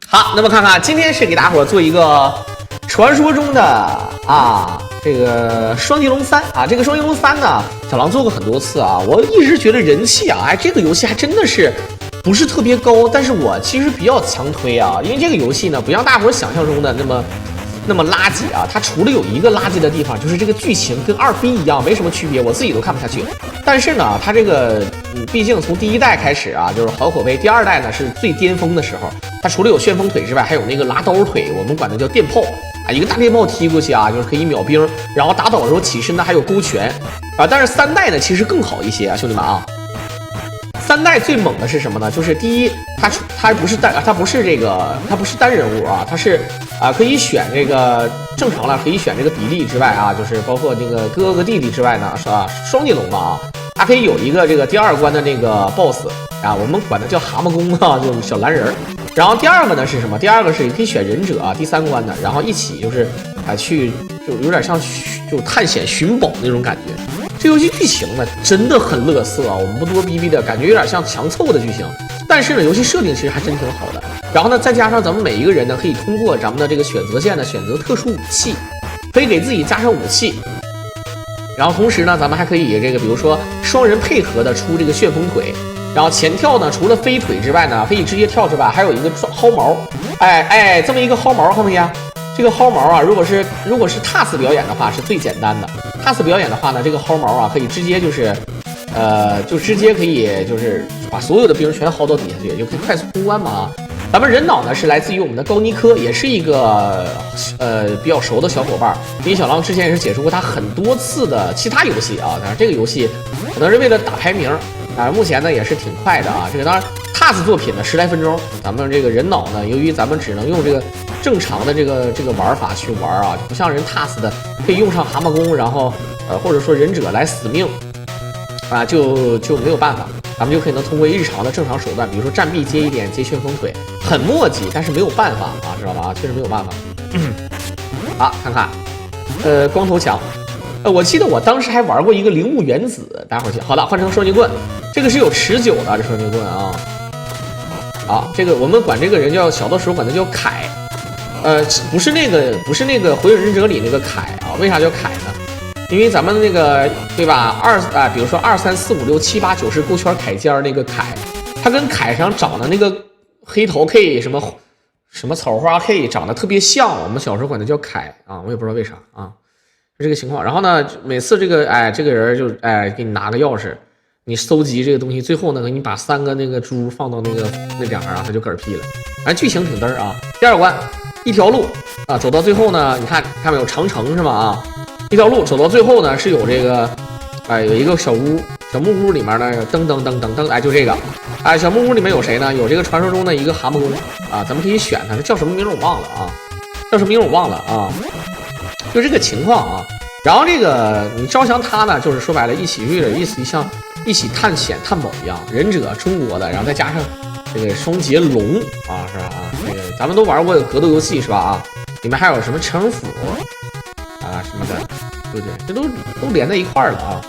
好，那么看看今天是给大伙做一个传说中的这个双截龙3啊，这个双截龙3呢，小狼做过很多次啊，我一直觉得人气啊，这个游戏还真的是不是特别高，但是我其实比较强推啊，因为这个游戏呢不像大伙想象中的那么垃圾啊，它除了有一个垃圾的地方，就是这个剧情跟2B一样没什么区别，我自己都看不下去。但是呢，它这个毕竟从第1代开始啊，就是好口碑，第2代呢是最巅峰的时候，它除了有旋风腿之外，还有那个拉刀腿，我们管它叫电炮啊，一个大电炮踢过去啊，就是可以秒兵，然后打倒的时候起身呢还有勾拳啊。但是3代呢其实更好一些啊，兄弟们啊。3代最猛的是什么呢？就是第一，它不是单人物啊，它是可以选这个正常了，可以选这个比例之外啊，就是包括那个哥哥弟弟之外呢，是吧？双截龙嘛啊，它可以有一个这个第2关的那个 BOSS 啊，我们管它叫蛤蟆功啊，就是小蓝人。然后第2个呢是什么？第2个是可以选忍者啊，第3关的，然后一起就是去就有点像就探险寻宝那种感觉。这游戏剧情呢真的很乐色啊，我们不多逼逼的感觉有点像强凑的剧情，但是呢游戏设定其实还真挺好的。然后呢再加上咱们每一个人呢可以通过咱们的这个选择键呢选择特殊武器，可以给自己加上武器，然后同时呢咱们还可以这个比如说双人配合的出这个旋风腿，然后前跳呢除了飞腿之外呢可以直接跳之外，还有一个薅毛，这么一个薅毛看没见？这个薅毛啊，如果是TAS表演的话是最简单的。TAS表演的话呢，这个薅毛啊可以直接就是就直接可以就是把所有的兵全薅到底下去，就可以快速通关嘛啊。咱们人脑呢是来自于我们的高尼科，也是一个比较熟的小伙伴，因为小狼之前也是解说过他很多次的其他游戏啊，当然这个游戏可能是为了打排名啊，目前呢也是挺快的啊。这个当然 TAS 作品呢10来分钟，咱们这个人脑呢，由于咱们只能用这个正常的这个玩法去玩啊，不像人 TAS 的可以用上蛤蟆功，然后或者说忍者来死命啊，就没有办法，咱们就可以能通过日常的正常手段，比如说站壁接一点，接旋风腿，很墨迹，但是没有办法啊，知道吧？确实没有办法。好，看看，光头强，我记得我当时还玩过一个铃木原子，待会儿去。好了，换成双截棍，这个是有持久的，这双截棍啊。好，这个我们管这个人叫小的时候管他叫凯，不是那个火影忍者里那个凯啊，为啥叫凯呢？因为咱们那个对吧，比如说2、3、4、5、6、7、8、9、10勾圈凯尖那个凯，它跟凯上长的那个黑桃 K 什么草花 K 长得特别像，我们小时候管它叫凯啊，我也不知道为啥啊，就这个情况。然后呢，每次这个人就给你拿个钥匙，你搜集这个东西，最后呢给你把3个那个猪放到那两儿啊，它就嗝屁了。反正剧情挺嘚儿啊。第2关一条路啊，走到最后呢，你看没有长城是吗啊？一条路走到最后呢，是有这个，有一个小屋，小木屋里面呢，噔噔噔噔噔，就这个，小木屋里面有谁呢？有这个传说中的一个蛤蟆功啊，咱们可以选它，叫什么名我忘了啊，就这个情况啊。然后这个你招降他呢，就是说白了，一起有点意思，像一起探险探宝一样，忍者中国的，然后再加上这个双截龙啊，是吧啊？这个咱们都玩过格斗游戏是吧啊？里面还有什么城府啊什么的，对不对？这都连在一块儿了啊！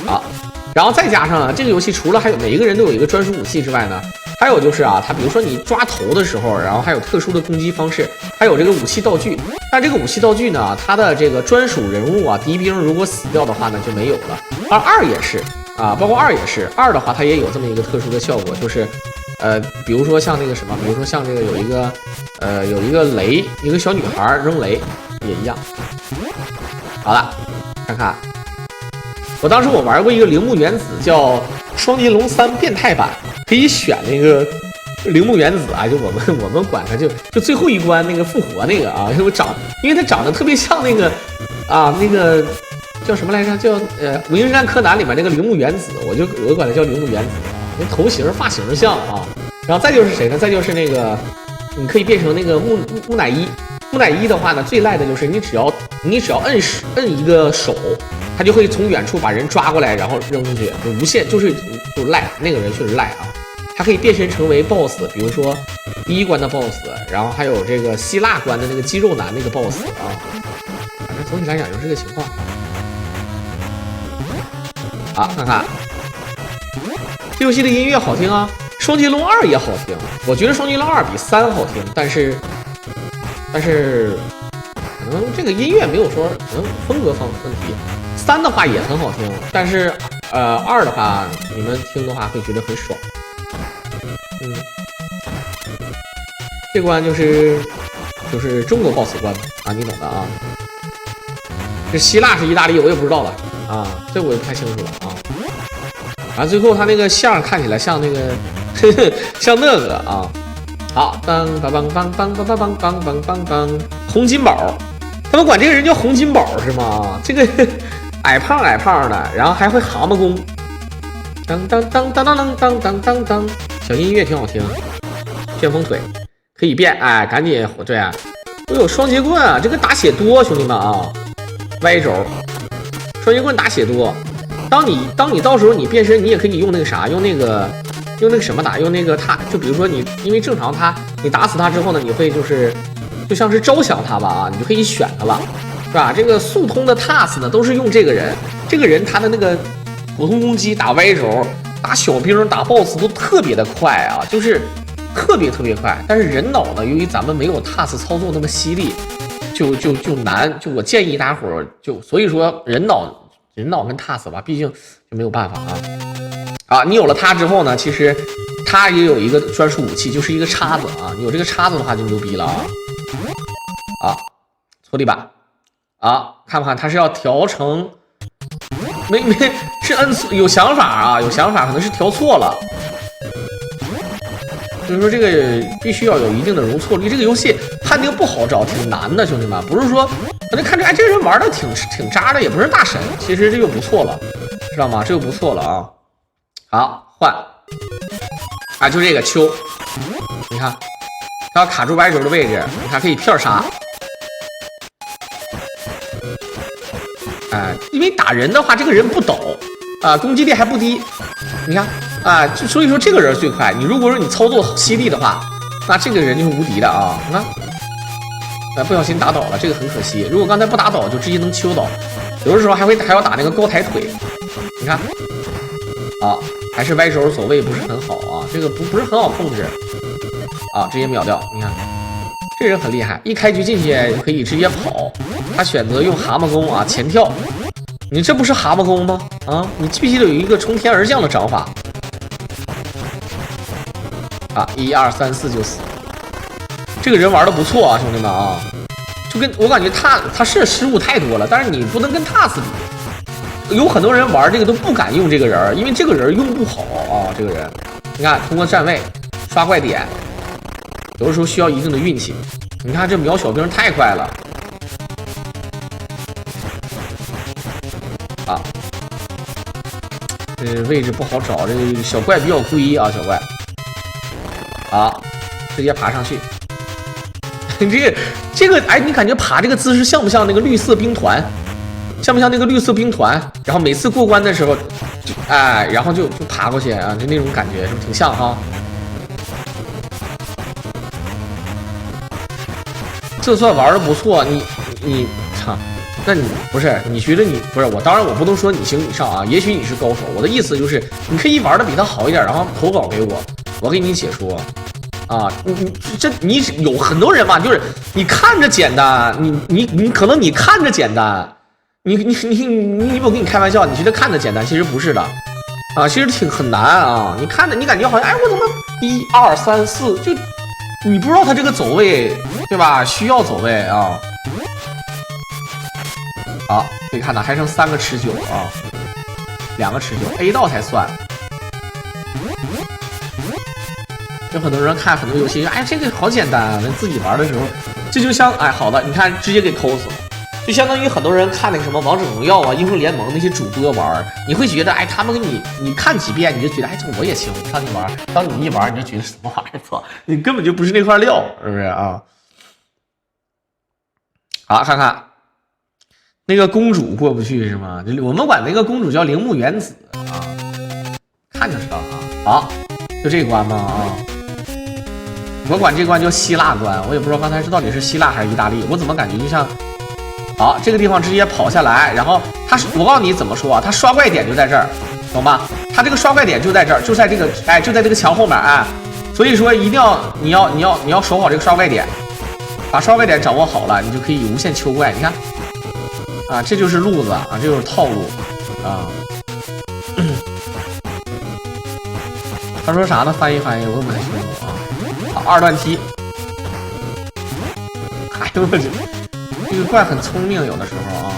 好，然后再加上这个游戏除了还有每一个人都有一个专属武器之外呢，还有就是它比如说你抓头的时候，然后还有特殊的攻击方式，还有这个武器道具。但这个武器道具呢，它的这个专属人物敌兵如果死掉的话呢就没有了。而2也是啊，包括2也是2的话，它也有这么一个特殊的效果，就是比如说像那个什么，比如说像这个有一个雷，一个小女孩扔雷也一样。好了，看看，我当时玩过一个铃木原子叫双截龙3变态版，可以选那个铃木原子啊，就我们管它就最后一关那个复活那个啊，因为它长得特别像那个那个叫什么来着？叫《名侦探柯南》里面那个铃木原子，我管它叫铃木原子啊，那头型发型像啊。然后再就是谁呢？再就是那个你可以变成那个木乃伊。木乃伊的话呢，最赖的就是你只要摁一个手，它就会从远处把人抓过来，然后扔出去，就无限就是赖，那个人确实赖啊。它可以变身成为 BOSS， 比如说第1关的 BOSS， 然后还有这个希腊关的那个肌肉男那个 BOSS 啊。反正总体来讲就是这个情况。好，看看这游戏的音乐好听啊，双截龙2也好听，我觉得双截龙2比3好听，但是可能这个音乐没有说可能风格上问题。3的话也很好听，但是2的话你们听的话会觉得很爽。这关就是中国 BOSS 关啊，你懂的啊。这希腊是意大利，我也不知道了啊，这我也不太清楚了啊。完最后他那个像看起来像那个像那个啊。好，当当当当当当当当当当当，洪金宝，他们管这个人叫洪金宝是吗？这个矮胖的，然后还会蛤蟆功，当当当当当当当当当，小音乐挺好听，旋风腿可以变，哎，赶紧对啊，我有双节棍啊，这个打血多，兄弟们啊，歪轴，双节棍打血多，当你到时候你变身，你也可以用那个啥，用那个什么打，用那个他，就比如说你，因为正常你打死他之后呢，你会就像是招降他吧啊，你就可以选他了，是吧？这个速通的 TAS 呢，都是用这个人他的那个普通攻击打歪轴、打小兵、打 BOSS 都特别的快啊，就是特别快。但是人脑呢，由于咱们没有 TAS 操作那么犀利，就难。就我建议大伙儿所以说人脑跟 TAS 吧，毕竟就没有办法啊。你有了它之后呢，其实它也有一个专属武器，就是一个叉子啊。你有这个叉子的话就牛逼了啊！搓地板啊，看不看？它是要调成没是摁有想法啊，有想法，可能是调错了。所以说这个必须要有一定的容错率。这个游戏判定不好找，挺难的，兄弟们。不是说可能看着这人玩的挺渣的，也不是大神，其实这就不错了，知道吗？这就不错了啊。好，换啊，就这个秋，你看，它要卡住歪轴的位置，你看可以片杀。因为打人的话，这个人不抖啊，攻击力还不低，你看啊，所以说这个人最快。你如果说你操作犀利的话，那这个人就是无敌的啊。你看，不小心打倒了，这个很可惜。如果刚才不打倒，就直接能秋倒。有的时候还要打那个高抬腿，你看啊，还是歪轴走位不是很好啊，这个不是很好控制啊，直接秒掉。你看这人很厉害，一开局进去可以直接跑，他选择用蛤蟆功啊，前跳。你这不是蛤蟆功吗？啊，你必须得有一个冲天而降的掌法啊！1、2、3、4就死。这个人玩的不错啊，兄弟们啊，就跟我感觉他是失误太多了，但是你不能跟TAS比。有很多人玩这个都不敢用这个人，因为这个人用不好啊。这个人，你看通过站位刷怪点，有的时候需要一定的运气。你看这秒小兵太快了啊！这位置不好找，这个小怪比较龟啊，小怪。好，直接爬上去。这个，哎，你感觉爬这个姿势像不像那个绿色兵团？像不像那个绿色兵团？然后每次过关的时候，然后就爬过去啊，就那种感觉，是不是挺像哈？这算玩的不错，你操，那你不是？你觉得你不是我？当然我不能说你行你上啊，也许你是高手。我的意思就是，你可以玩的比他好一点，然后投稿给我，我给你解说。啊，你有很多人嘛，就是你看着简单，你可能你看着简单，你我跟你开玩笑，你觉得看着简单，其实不是的，啊，其实很难啊。你看着你感觉好像，哎，我怎么1、2、3、4就你不知道他这个走位，对吧？需要走位啊。好，可以看到还剩3个持久啊，2个持久 ，A 道才算。有很多人看很多游戏，哎，这个好简单啊！自己玩的时候，这就像，哎，好的，你看直接给抠死了，就相当于很多人看那个什么王者荣耀啊、英雄联盟那些主播玩，你会觉得，哎，他们给你看几遍，你就觉得，哎，这我也行，我上去玩。当你一玩，你就觉得什么玩意儿，操，你根本就不是那块料，是不是啊？好，看看那个公主过不去是吗？我们管那个公主叫铃木原子啊，看就知道了啊。好，就这关吗？啊。我管这关叫希腊关，我也不知道刚才是到底是希腊还是意大利，我怎么感觉就像，好，这个地方直接跑下来，然后我告诉你怎么说啊，他刷怪点就在这儿，懂吧？它这个刷怪点就在这儿，就在这个就在这个墙后面啊。所以说一定要你要守好这个刷怪点，把刷怪点掌握好了，你就可以无限求怪。你看啊，这就是路子啊，这就是套路啊。他说啥呢？翻译翻译，我也不太清楚啊。好，二段踢。哎呦我去，这个怪很聪明，有的时候啊。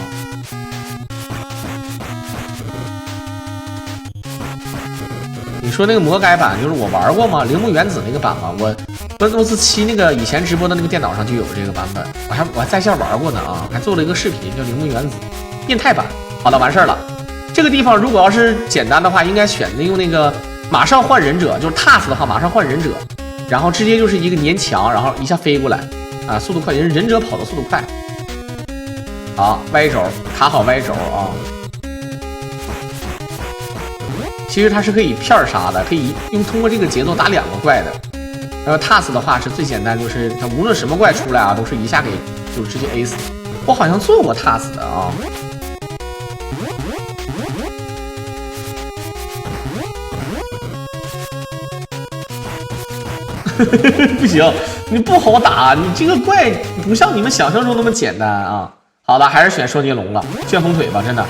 你说那个魔改版就是我玩过吗？铃木原子那个版吗？我 Windows 7那个以前直播的那个电脑上就有这个版本，我还在线玩过呢啊，还做了一个视频叫铃木原子变态版。好了，完事儿了。这个地方如果要是简单的话，应该选择用那个马上换忍者，就是 TAS 的话马上换忍者，然后直接就是一个粘墙，然后一下飞过来啊，速度快，忍者跑的速度快。好，歪轴卡好歪轴啊。其实它是可以片杀的，可以通过这个节奏打2个怪的。然后 TAS 的话是最简单，就是它无论什么怪出来啊，都是一下给就直接 A 死。我好像做过 TAS 的啊。不行，你不好打，你这个怪不像你们想象中那么简单啊。好了，还是选双截龙了，旋风腿吧，真的。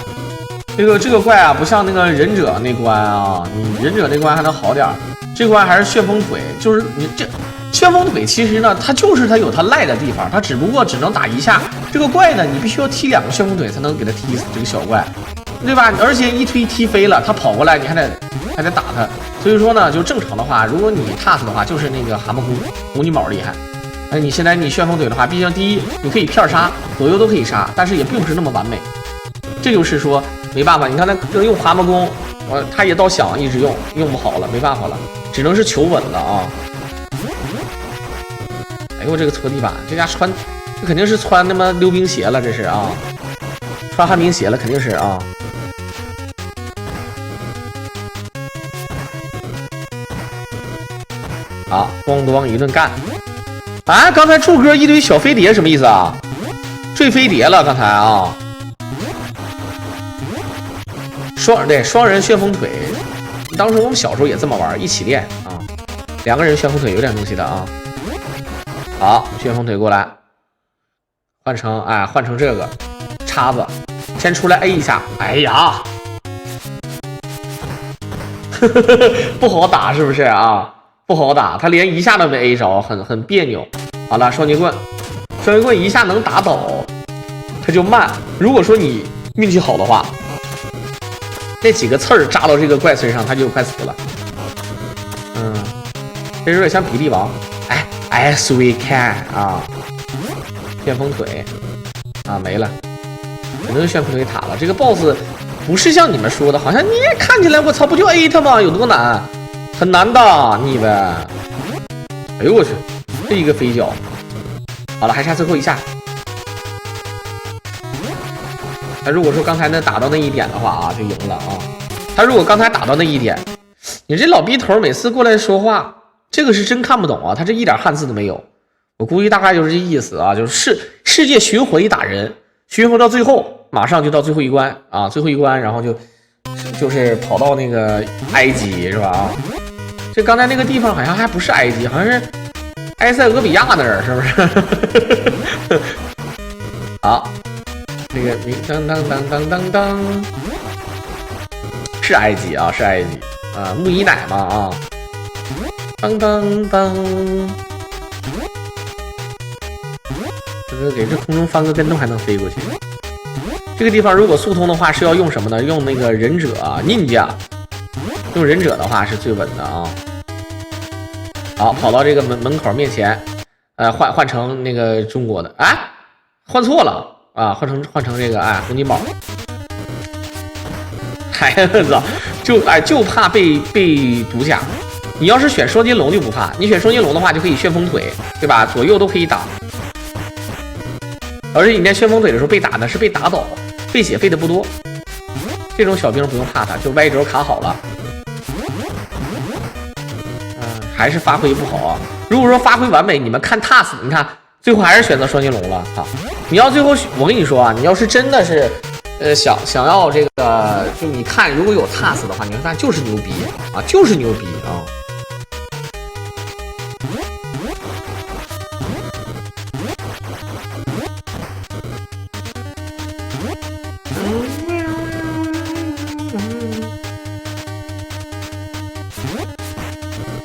这个怪啊，不像那个忍者那关啊，你忍者那关还能好点，这关还是旋风腿，就是你这旋风腿其实呢，它有它赖的地方，它只不过只能打一下。这个怪呢，你必须要踢2个旋风腿才能给它踢死这个小怪，对吧？而且一推踢飞了，它跑过来你还得打它。所以说呢，就正常的话，如果你 TAS 的话，就是那个蛤蟆功你毛厉害。哎，你现在你旋风腿的话，毕竟第一你可以片杀，左右都可以杀，但是也并不是那么完美。这就是说没办法，你看他用蛤蟆功，他也到响一直用不好了，没办法了，只能是求稳了啊。哎呦，这个搓地板，这家这肯定是穿他妈溜冰鞋了，这是啊，穿旱冰鞋了，肯定是啊。好，咣咣一顿干。啊，刚才柱哥一堆小飞碟什么意思啊？坠飞碟了，刚才啊。双人旋风腿，当时我们小时候也这么玩，一起练啊。2个人旋风腿有点东西的啊。好，旋风腿过来，换成这个叉子，先出来 A 一下。哎呀，不好打是不是啊？不好打，他连一下都没 A 着，很别扭。好了，双截棍一下能打倒，他就慢。如果说你运气好的话，那几个刺儿扎到这个怪身上，他就快死了。这有点像比利王。哎 ，Sweet Cat 啊，旋风腿啊没了，只能旋风腿塔了。这个 BOSS 不是像你们说的，好像你也看起来，我操，不就 A 他吗？有多难？很难的，你以为？哎呦我去，这一个飞脚。好了，还差最后一下。他如果说刚才能打到那一点的话啊，就赢了啊。他如果刚才打到那一点，你这老逼头每次过来说话，这个是真看不懂啊，他这一点汉字都没有。我估计大概就是这意思啊，就是世界巡回打人，巡回到最后，马上就到最后一关啊，最后一关，然后就是跑到那个埃及是吧？啊，这刚才那个地方好像还不是埃及，好像是埃塞俄比亚那儿，是不是？好。这个当当当当当当，是埃及啊，是埃及啊，木伊乃嘛啊，当当当，这个给这空中翻个跟头还能飞过去。这个地方如果速通的话是要用什么呢？用那个忍者啊，Ninja，用忍者的话是最稳的啊。好，跑到这个门口面前，换成那个中国的，啊，换错了。啊，换成这个红金宝，哎呀我操，就怕被毒甲。你要是选双截龙就不怕，你选双截龙的话就可以旋风腿，对吧？左右都可以打。而且你练旋风腿的时候被打呢是被打倒，费血费的不多。这种小兵不用怕他，就歪轴卡好了。还是发挥不好啊。如果说发挥完美，你们看 TAS， 你看。最后还是选择双截龙了啊！你要最后，我跟你说啊，你要是真的是，想要这个，就你看，如果有 TAS 的话，你会发现就是牛逼啊，就是牛逼啊。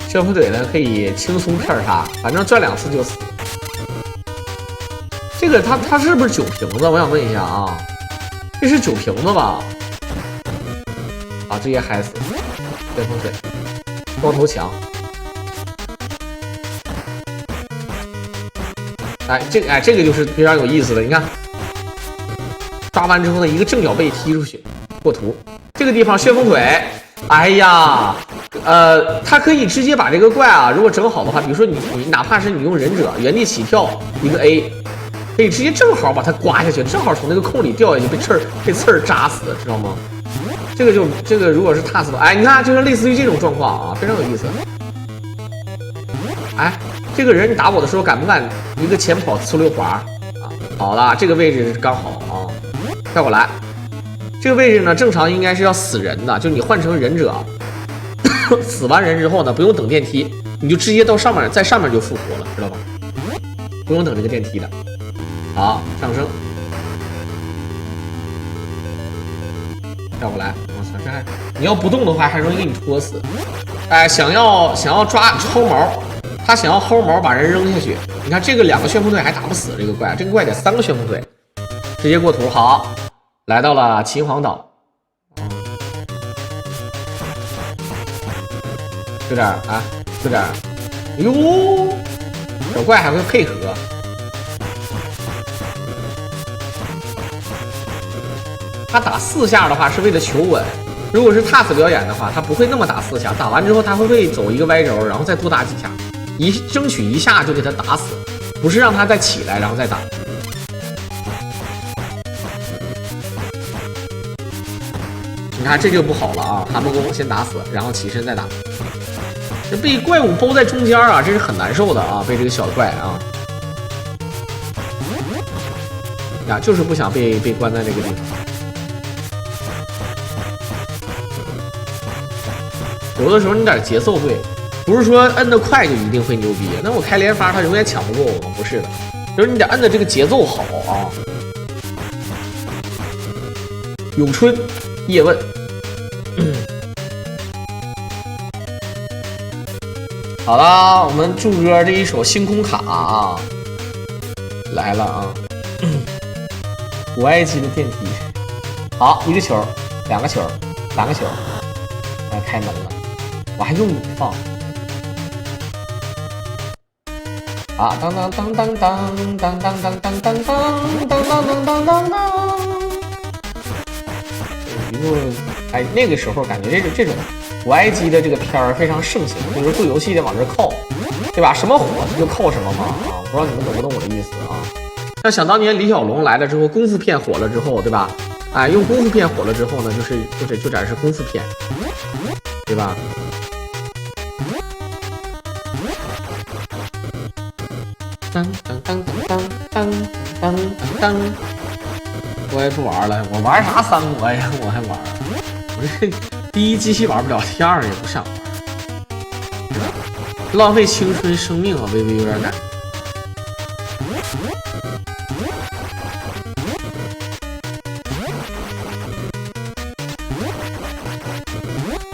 旋风腿呢可以轻松片杀，反正转2次就死。这个他是不是酒瓶子？我想问一下啊，这是酒瓶子吧？啊，直接嗨死！旋风腿，光头强。哎，这个就是非常有意思的，你看，抓完之后呢，一个正脚背踢出去，过图。这个地方旋风腿，哎呀。它可以直接把这个怪啊，如果整好的话，比如说你哪怕是你用忍者原地起跳一个 A， 可以直接正好把它刮下去，正好从那个空里掉下去，被刺儿扎死，知道吗？这个如果是 TAS 的，哎，你看就是类似于这种状况啊，非常有意思。哎，这个人你打我的时候敢不敢一个前跑呲溜滑啊？好了，这个位置刚好啊，带我来。这个位置呢，正常应该是要死人的，就你换成忍者。死完人之后呢，不用等电梯，你就直接到上面，在上面就复活了，知道吧？不用等这个电梯的。好，上升，绕过来。我操，这还你要不动的话，还容易给你戳死。哎，想要抓薅毛，他想要薅毛把人扔下去。你看这个2个旋风腿还打不死这个怪，这个怪得3个旋风腿，直接过图。好，来到了秦皇岛。有点啊，有点，哟，小怪还会配合。他打4下的话是为了求稳，如果是 TAS 表演的话，他不会那么打4下，打完之后他会走一个歪轴，然后再多打几下，争取1下就给他打死，不是让他再起来然后再打。你看这就不好了啊！蛤蟆功先打死，然后起身再打。这被怪物包在中间啊，这是很难受的啊！被这个小怪啊，呀，就是不想被关在这个地方。有的时候你点节奏对，不是说摁得快就一定会牛逼。那我开连发，他永远抢不过我吗？不是的，就是你得摁的这个节奏好啊。咏春，叶问。好了，我们柱哥这一手星空卡啊来了啊！古埃及的电梯，好，一个球，2个球，3个球，开门了，我还用你放啊！当当当当当当当当当当当当当当当当，一路哎，那个时候感觉这种。古埃及的这个片儿非常盛行，就是做游戏得往这靠，对吧？什么火就靠什么嘛啊！不知道你们懂不懂我的意思啊？那想当年李小龙来了之后，功夫片火了之后，对吧？哎，用功夫片火了之后呢，就展示功夫片，对吧？当当当当当当当，我也不玩了，我玩啥三国呀？我还玩，我这。第一，机器玩不了；第2，也不想玩，是吧？浪费青春生命啊，微微有点感觉。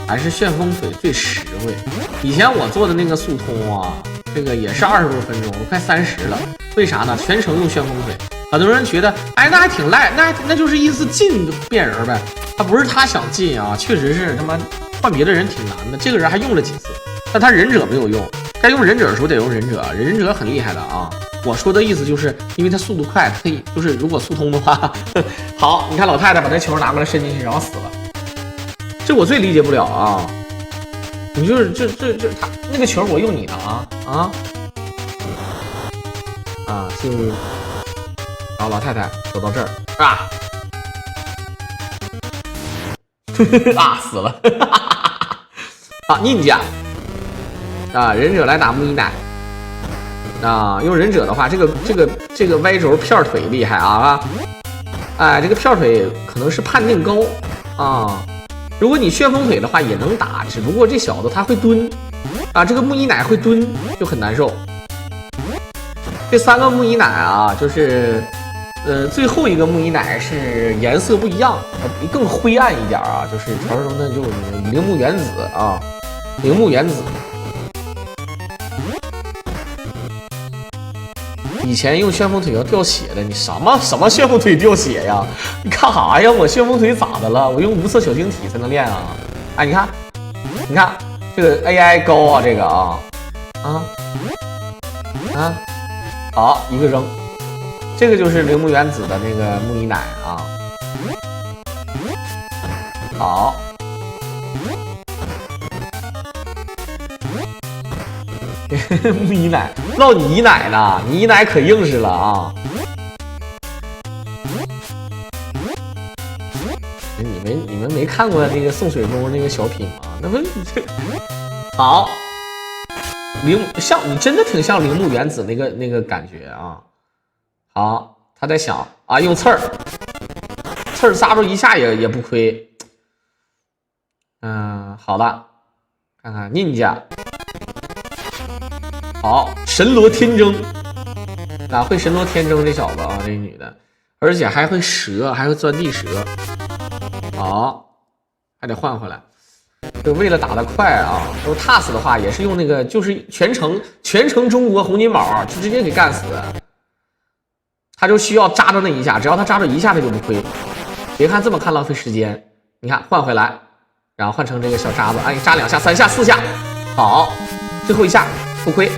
还是旋风腿最实惠。以前我做的那个速通啊，这个也是20多分钟，都快30了。为啥呢？全程用旋风腿。很多人觉得，哎，那还挺赖，那就是意思进变人呗。他不是他想进啊，确实是他妈换别的人挺难的。这个人还用了几次，但他忍者没有用。该用忍者的时候得用忍者，忍者很厉害的啊。我说的意思就是因为他速度快，他可以就是如果速通的话，好，你看老太太把那球拿过来伸进去，然后死了。这我最理解不了啊！你就是这他那个球我用你的就然后老太太走到这儿啊。啊，死了！啊，宁家啊，忍者来打木伊奶啊，用忍者的话，这个歪轴片腿厉害啊！哎，这个片腿可能是判定高啊。如果你旋风腿的话也能打，只不过这小子他会蹲啊，这个木姨奶会蹲就很难受。这3个木姨奶啊，就是最后一个木姨奶是颜色不一样，更灰暗一点啊，就是传说中的就是铃木原子啊，铃木原子。以前用旋风腿要掉血的，你什么旋风腿掉血呀？你干啥呀？我旋风腿咋的了？我用无色小晶体才能练啊！哎，你看这个 AI 高啊，这个啊，好一个扔，这个就是铃木原子的那个木姨奶啊，好。木姨奶唠你姨奶呢，你姨奶可硬实了啊！你们没看过那个宋水公那个小品吗？那不好，像你真的挺像铃木原子那个感觉啊！好，他在想啊，用刺儿杀着一下也不亏。好了，看看 ninja。好，神罗天征，哪会神罗天征这小子啊，这女的，而且还会蛇，还会钻地蛇。好，还得换回来，就为了打得快啊。都 TAS 的话也是用那个，就是全程中国红金宝就直接给干死，他就需要扎着那一下，只要他扎着一下他就不亏。别看这么看浪费时间，你看换回来，然后换成这个小渣子，哎，扎2下、3下、4下，好，最后一下不亏。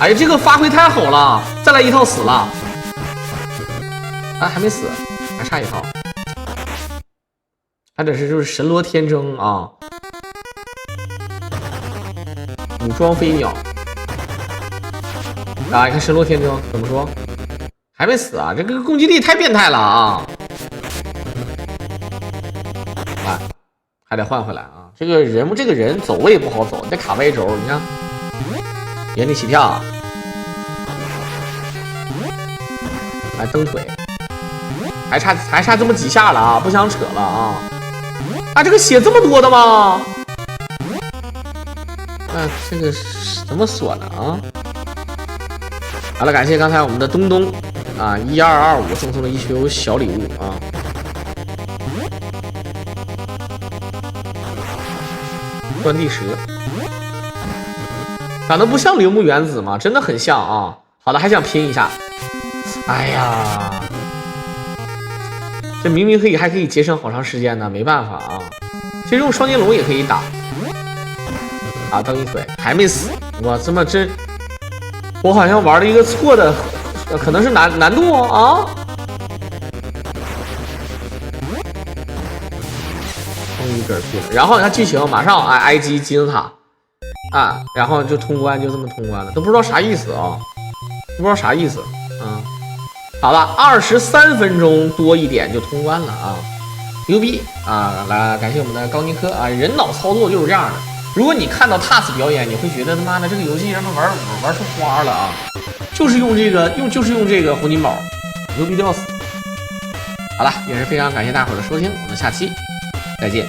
哎呀，这个发挥太好了！再来一套死了，啊，还没死，还差一套。他这是就是神罗天征啊，武装飞鸟啊！你看神罗天征怎么说？还没死啊！这个攻击力太变态了啊！啊，还得换回来啊！这个人走位不好走，你得卡 Y 轴，你看。原地起跳，来蹬腿，还差这么几下了啊！不想扯了啊！啊，这个血这么多的吗？这个怎么锁呢啊？好了，感谢刚才我们的东东啊，1225送了一球小礼物啊！钻地蛇。长得不像铃木原子吗？真的很像啊！好的，还想拼一下。哎呀，这明明还可以节省好长时间呢，没办法啊。其实用双截龙也可以打。啊，蹬一腿还没死，我好像玩了一个错的，可能是难度啊。终于嗝屁了，然后你看剧情马上挨击金字塔。啊，然后就通关，就这么通关了，都不知道啥意思啊，不知道啥意思啊。好了，23分钟多一点就通关了啊，牛逼啊！来，感谢我们的高尼科啊，人脑操作就是这样的。如果你看到 TAS 表演，你会觉得他妈的这个游戏让他玩出花了啊，就是用这个红金宝，牛逼的要死。好了，也是非常感谢大伙的收听，我们下期再见。